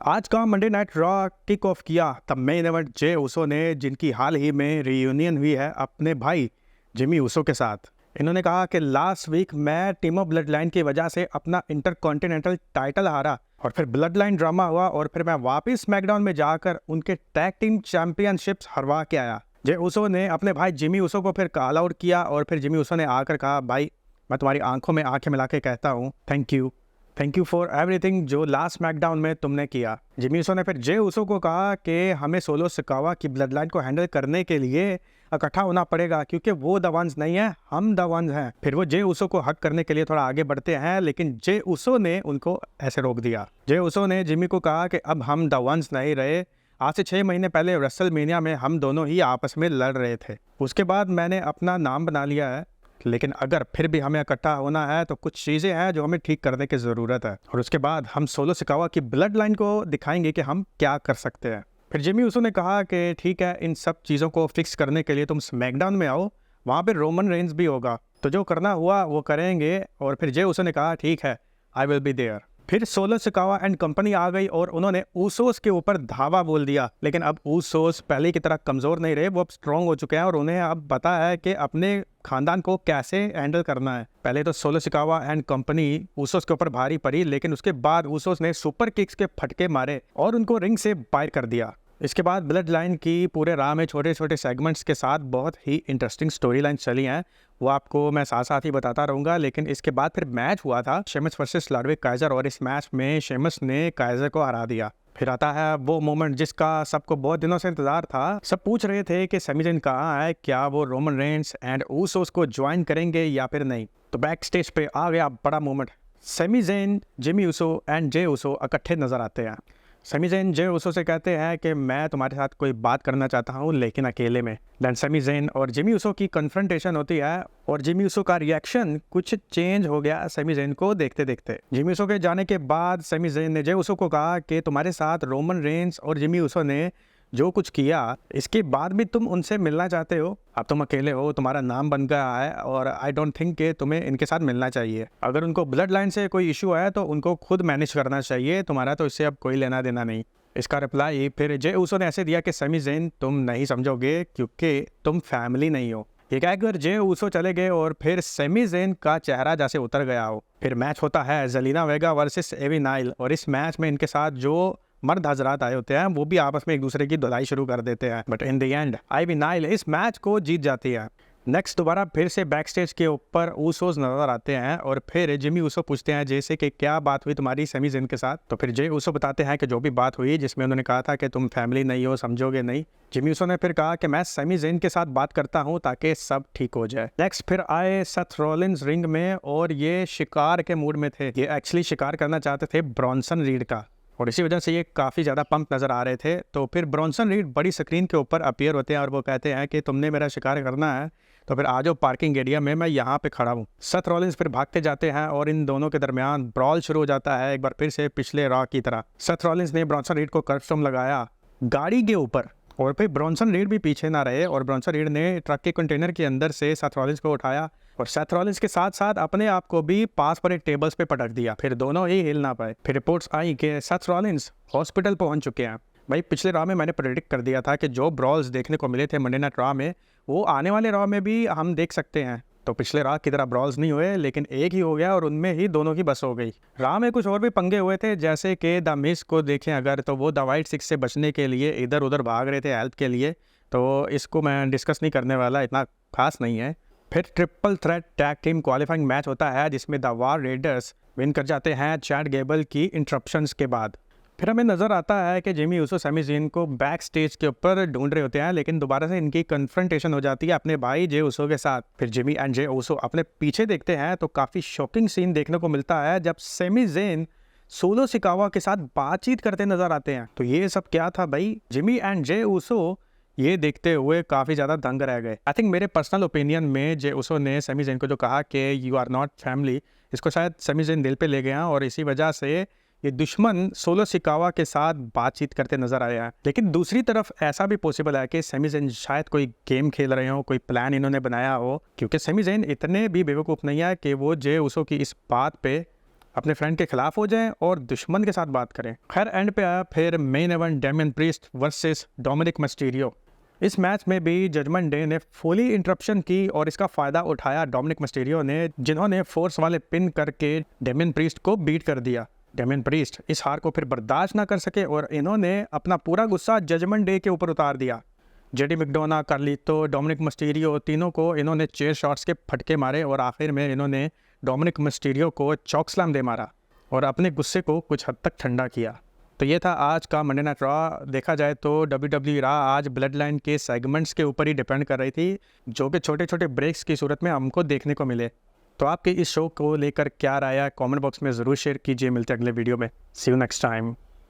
आज का Monday night raw kick off किया तब मेन इवेंट जे उसो ने, जिनकी हाल ही में रीयूनियन हुई है अपने भाई जिमी उसो के साथ। इन्होंने कहा कि लास्ट वीक मैं टीम ऑफ ब्लड लाइन की वजह से अपना इंटरकॉन्टिनेंटल टाइटल हारा और फिर ब्लड लाइन ड्रामा हुआ और फिर मैं वापस स्मैकडाउन में जाकर उनके टैग टीम चैंपियनशिप्स हरवा के आया। जे उसो ने अपने भाई जिमी उसो को फिर कॉल आउट किया और फिर जिमी उसो ने आकर कहा, भाई मैं तुम्हारी आंखों में आंखें मिला के कहता हूँ थैंक यू फॉर एवरीथिंग जो लास्ट स्मैकडाउन में तुमने किया। जिमी उसो ने फिर जे उसो को कहा कि हमें सोलो सिकावा की ब्लड लाइन को हैंडल करने के लिए इकट्ठा होना पड़ेगा क्योंकि वो द वंस नहीं है, हम द वंस हैं। फिर वो जे उसो को हक करने के लिए थोड़ा आगे बढ़ते हैं, लेकिन जे उसो ने उनको ऐसे रोक दिया। जे उसो ने जिमी को कहा कि अब हम द वंस नहीं रहे, आज से 6 महीने पहले रेसलमेनिया में हम दोनों ही आपस में लड़ रहे थे। उसके बाद मैंने अपना नाम बना लिया है, लेकिन अगर फिर भी हमें इकट्ठा होना है तो कुछ चीज़ें हैं जो हमें ठीक करने की ज़रूरत है और उसके बाद हम सोलो सिकावा की ब्लड लाइन को दिखाएंगे कि हम क्या कर सकते हैं। फिर जिमी उसो ने कहा कि ठीक है, इन सब चीज़ों को फिक्स करने के लिए तुम स्मैकडाउन में आओ, वहाँ पे रोमन रेंज भी होगा, तो जो करना हुआ वो करेंगे। और फिर जे उसो ने कहा ठीक है, आई विल बी देयर। फिर सोलो सिकावा एंड कंपनी आ गई और उन्होंने ऊसोस के ऊपर धावा बोल दिया, लेकिन अब ऊसोस पहले की तरह कमज़ोर नहीं रहे, वो अब स्ट्रॉन्ग हो चुके हैं और उन्हें अब पता है कि अपने खानदान को कैसे हैंडल करना है। पहले तो सोलो सिकावा एंड कंपनी ऊसोस के ऊपर भारी पड़ी, लेकिन उसके बाद ऊसोस ने सुपर किक्स के फटके मारे और उनको रिंग से बाहर कर दिया। इसके बाद ब्लड लाइन की पूरे राह में छोटे छोटे सेगमेंट्स के साथ बहुत ही इंटरेस्टिंग स्टोरी लाइन चली हैं, वो आपको मैं साथ साथ ही बताता रहूँगा। लेकिन इसके बाद फिर मैच हुआ था शेमस वर्सेस लडविग काइजर और इस मैच में शेमस ने काइजर को हरा दिया। फिर आता है वो मोमेंट जिसका सबको बहुत दिनों से इंतजार था। सब पूछ रहे थे कि सैमी ज़ेन कहाँ है, क्या वो रोमन रेंस एंड ऊसोस को ज्वाइन करेंगे या फिर नहीं। तो बैक स्टेज पे आ गया बड़ा moment, Sami Zayn, Jimmy Uso and Jey Uso इकट्ठे नजर आते हैं। सैमी ज़ेन जे उसो से कहते हैं कि मैं तुम्हारे साथ कोई बात करना चाहता हूँ लेकिन अकेले में। देन सैमी ज़ेन और जिमी उसो की कन्फ्रंटेशन होती है और जिमी उसो का रिएक्शन कुछ चेंज हो गया सैमी ज़ेन को देखते देखते। जिमी उसो के जाने के बाद सैमी ज़ेन ने जे उसो को कहा कि तुम्हारे साथ रोमन रेंस और जिमी उसो ने जो कुछ किया, इसके बाद भी तुम उनसे मिलना चाहते हो। अब तुम अकेले हो, तुम्हारा नाम बन गया है और आई डोंट थिंक कि तुम्हें इनके साथ मिलना चाहिए। अगर उनको ब्लड लाइन से कोई इशू है तो उनको खुद मैनेज करना चाहिए, तुम्हारा तो इससे अब कोई लेना देना नहीं। इसका रिप्लाई फिर जे उसो ने ऐसे दिया कि सैमी ज़ेन तुम नहीं समझोगे क्योंकि तुम फैमिली नहीं हो। ये कहकर जे उसो चले गए और फिर सैमी ज़ेन का चेहरा जैसे उतर गया हो। फिर मैच होता है जेलिना वेगा वर्सेस एवी नाइल और इस मैच में इनके साथ जो मर्द हजरात आए होते हैं वो भी आपस में एक दूसरे की धुलाई शुरू कर देते हैं, बट इन द एंड आईवी नाइल इस मैच को जीत जाती है। नेक्स्ट दोबारा फिर से बैक स्टेज के ऊपर ऊसोस नजर आते हैं और फिर जिमी उसो पूछते हैं जैसे कि क्या बात हुई तुम्हारी सैमी ज़ेन के साथ। तो फिर जे उसो बताते हैं कि जो भी बात हुई जिसमें उन्होंने कहा था कि तुम फैमिली नहीं हो, समझोगे नहीं। जिमी उसो ने फिर कहा कि मैं सैमी ज़ेन के साथ बात करता हूं ताकि सब ठीक हो जाए। नेक्स्ट फिर आए सेथ रॉलिन्स रिंग में और ये शिकार के मूड में थे। ये एक्चुअली शिकार करना चाहते थे ब्रॉन्सन रीड का और इसी वजह से ये काफ़ी ज़्यादा पंप नज़र आ रहे थे। तो फिर ब्रॉन्सन रीड बड़ी स्क्रीन के ऊपर अपीयर होते हैं और वो कहते हैं कि तुमने मेरा शिकार करना है तो फिर आ जाओ पार्किंग एरिया में, मैं यहाँ पे खड़ा हूँ। सेथ रॉलिन्स फिर भागते जाते हैं और इन दोनों के दरमियान ब्रॉल शुरू हो जाता है, एक बार फिर से पिछले रॉ की तरह। सेथ रॉलिन्स ने ब्रॉन्सन रीड को कर्व लगाया गाड़ी के ऊपर और फिर ब्रॉन्सन रीड भी पीछे ना रहे और ब्रॉन्सन रीड ने ट्रक के कंटेनर के अंदर से सेथ रॉलिन्स को उठाया और सेथ रॉलिन्स के साथ साथ अपने आप को भी पास पड़े टेबल्स पे पटक दिया। फिर दोनों ही हिल ना पाए। फिर रिपोर्ट्स आई कि सेथ रॉलिन्स हॉस्पिटल पहुंच चुके हैं। भाई पिछले रॉ में मैंने प्रेडिक्ट कर दिया था कि जो ब्रॉल्स देखने को मिले थे मंडे नाइट रॉ में वो आने वाले रॉ में भी हम देख सकते हैं। तो पिछले रॉ की तरह ब्रॉल्स नहीं हुए, लेकिन एक ही हो गया और उनमें ही दोनों की बस हो गई। रॉ में कुछ और भी पंगे हुए थे, जैसे कि द मिस को देखें अगर तो वो द वाइट सिक्स से बचने के लिए इधर उधर भाग रहे थे हेल्प के लिए, तो इसको मैं डिस्कस नहीं करने वाला, इतना खास नहीं है। फिर triple threat tag team qualifying match होता है जिसमें द वार रेडर्स विन कर जाते हैं चैट गेबल की इंटरप्शंस के बाद। फिर हमें नज़र आता है कि जिमी उसो सैमी ज़ेन को बैक स्टेज के ऊपर ढूंढ रहे होते हैं, लेकिन दोबारा से इनकी कन्फ्रंटेशन हो जाती है अपने भाई जे उसो के साथ। फिर जिमी एंड जे उसो अपने पीछे देखते हैं तो काफ़ी शॉकिंग सीन देखने को मिलता है जब सैमी ज़ेन सोलो सिकावा के साथ बातचीत करते नजर आते हैं। तो ये सब क्या था भाई? जिमी एंड जे उसो ये देखते हुए काफ़ी ज़्यादा दंग रह गए। आई थिंक मेरे पर्सनल ओपिनियन में जे उसो ने सैमी ज़ेन को जो कहा कि यू आर नॉट फैमिली, इसको शायद सैमी ज़ेन दिल पे ले गया और इसी वजह से ये दुश्मन सोलो सिकावा के साथ बातचीत करते नजर आया है। लेकिन दूसरी तरफ ऐसा भी पॉसिबल है कि सैमी ज़ेन शायद कोई गेम खेल रहे हो, कोई प्लान इन्होंने बनाया हो, क्योंकि सैमी ज़ेन इतने भी बेवकूफ़ नहीं है कि वो जे उसो की इस बात पे अपने फ्रेंड के खिलाफ हो जाएं और दुश्मन के साथ बात करें। खैर एंड पे आया फिर main event Damien priest versus Dominik Mysterio. इस मैच में भी जजमेंट डे ने फुली इंटरप्शन की और इसका फ़ायदा उठाया डोमिनिक मिस्टीरियो ने, जिन्होंने फोर्स वाले पिन करके डेमियन प्रीस्ट को बीट कर दिया। डेमियन प्रीस्ट इस हार को फिर बर्दाश्त ना कर सके और इन्होंने अपना पूरा गुस्सा जजमेंट डे के ऊपर उतार दिया। जेडी मैकडोना, कार्लितो, डोमिनिक मिस्टीरियो तीनों को इन्होंने चेयर शॉट्स के फटके मारे और आखिर में इन्होंने डोमिनिक मिस्टीरियो को चॉक स्लैम दे मारा और अपने गुस्से को कुछ हद तक ठंडा किया। तो ये था आज का मंडे नाइट रॉ। देखा जाए तो WWE रॉ आज ब्लड लाइन के सेगमेंट्स के ऊपर ही डिपेंड कर रही थी, जो कि छोटे छोटे ब्रेक्स की सूरत में हमको देखने को मिले। तो आपके इस शो को लेकर क्या राय है कमेंट बॉक्स में ज़रूर शेयर कीजिए। मिलते हैं अगले वीडियो में। सी यू नेक्स्ट टाइम।